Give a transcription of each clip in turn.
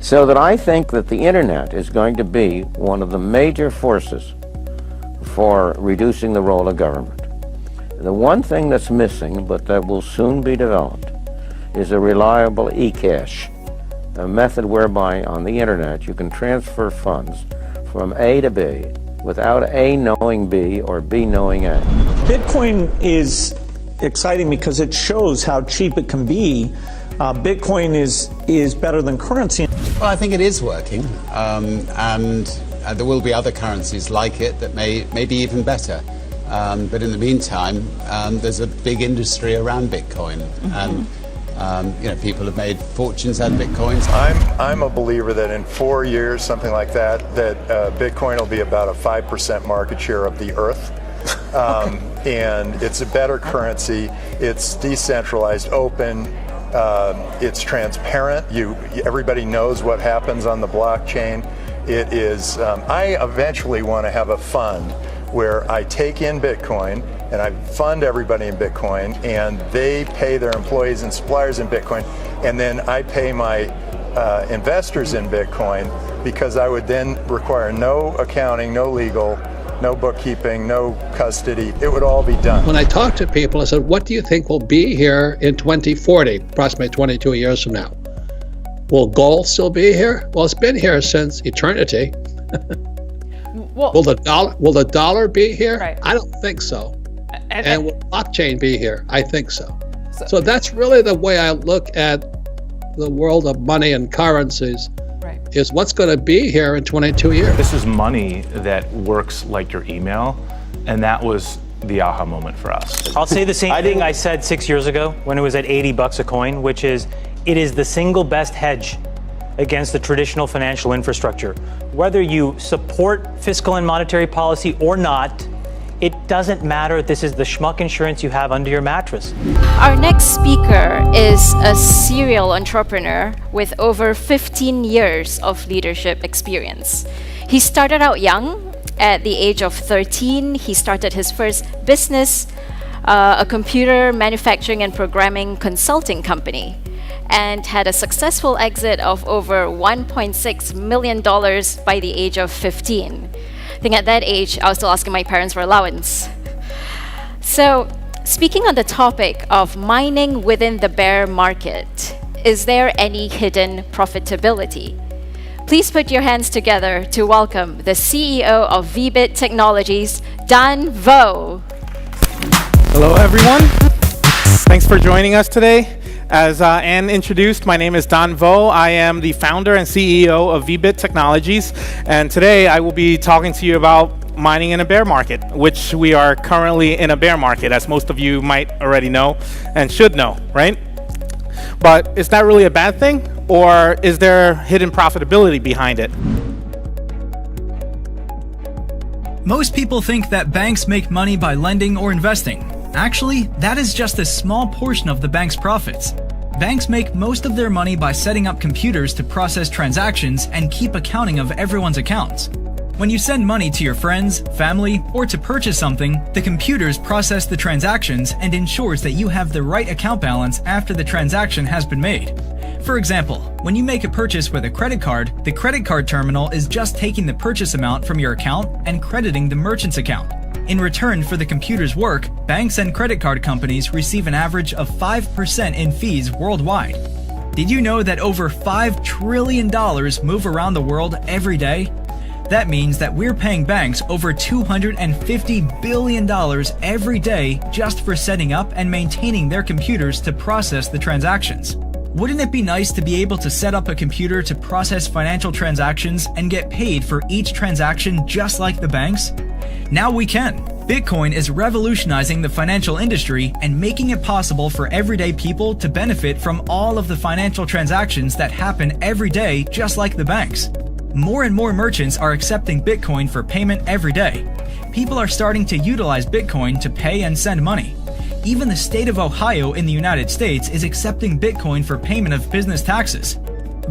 So that I think that the internet is going to be one of the major forces for reducing the role of government. The one thing that's missing, but that will soon be developed, is a reliable eCash, a method whereby on the internet you can transfer funds from A to B without A knowing B or B knowing A. Bitcoin is exciting because it shows how cheap it can be. Bitcoin is better than currency. Well, I think it is working, and there will be other currencies like it that may be even better. But in the meantime, there's a big industry around Bitcoin, and people have made fortunes out of Bitcoins. I'm a believer that in 4 years, something like that Bitcoin will be about a 5% market share of the Earth. And it's a better currency. It's decentralized, open. It's transparent. Everybody knows what happens on the blockchain. It is. I eventually want to have a fund where I take in Bitcoin and I fund everybody in Bitcoin, and they pay their employees and suppliers in Bitcoin, and then I pay my investors in Bitcoin, because I would then require no accounting, no legal, no bookkeeping, no custody. It would all be done. When I talk to people, I said, what do you think will be here in 2040, approximately 22 years from now? Will gold still be here? Well, it's been here since eternity. Well, will the dollar be here? Right. I don't think so. And will blockchain be here? I think so. So that's really the way I look at the world of money and currencies. Right. Is what's going to be here in 22 years. This is money that works like your email, and that was the aha moment for us. I'll say the same thing I said 6 years ago when it was at $80 a coin, which is it is the single best hedge against the traditional financial infrastructure. Whether you support fiscal and monetary policy or not, it doesn't matter. This is the schmuck insurance you have under your mattress. Our next speaker is a serial entrepreneur with over 15 years of leadership experience. He started out young. At the age of 13, he started his first business, a computer manufacturing and programming consulting company, and had a successful exit of over $1.6 million by the age of 15. I think at that age, I was still asking my parents for allowance. So, speaking on the topic of mining within the bear market, is there any hidden profitability? Please put your hands together to welcome the CEO of VBIT Technologies, Dan Vo. Hello, everyone. Thanks for joining us today. As Anne introduced, my name is Dan Vo. I am the founder and CEO of VBIT Technologies, and today I will be talking to you about mining in a bear market, which we are currently in a bear market, as most of you might already know and should know, right? But is that really a bad thing, or is there hidden profitability behind it? Most people think that banks make money by lending or investing. Actually, that is just a small portion of the bank's profits. Banks make most of their money by setting up computers to process transactions and keep accounting of everyone's accounts. When you send money to your friends, family, or to purchase something, the computers process the transactions and ensures that you have the right account balance after the transaction has been made. For example, when you make a purchase with a credit card, the credit card terminal is just taking the purchase amount from your account and crediting the merchant's account. In return for the computer's work, banks and credit card companies receive an average of 5% in fees worldwide. Did you know that over $5 trillion move around the world every day? That means that we're paying banks over $250 billion every day just for setting up and maintaining their computers to process the transactions. Wouldn't it be nice to be able to set up a computer to process financial transactions and get paid for each transaction just like the banks? Now we can. Bitcoin is revolutionizing the financial industry and making it possible for everyday people to benefit from all of the financial transactions that happen every day just like the banks. More and more merchants are accepting Bitcoin for payment every day. People are starting to utilize Bitcoin to pay and send money. Even the state of Ohio in the United States is accepting Bitcoin for payment of business taxes.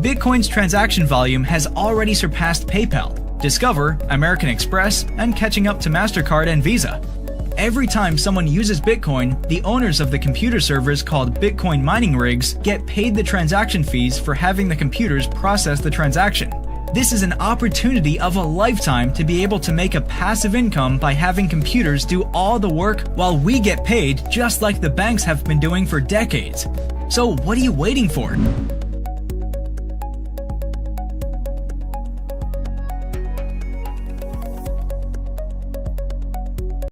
Bitcoin's transaction volume has already surpassed PayPal, Discover, American Express, and catching up to MasterCard and Visa. every time someone uses Bitcoin, the owners of the computer servers called Bitcoin mining rigs get paid the transaction fees for having the computers process the transaction. This is an opportunity of a lifetime to be able to make a passive income by having computers do all the work while we get paid, just like the banks have been doing for decades. So what are you waiting for?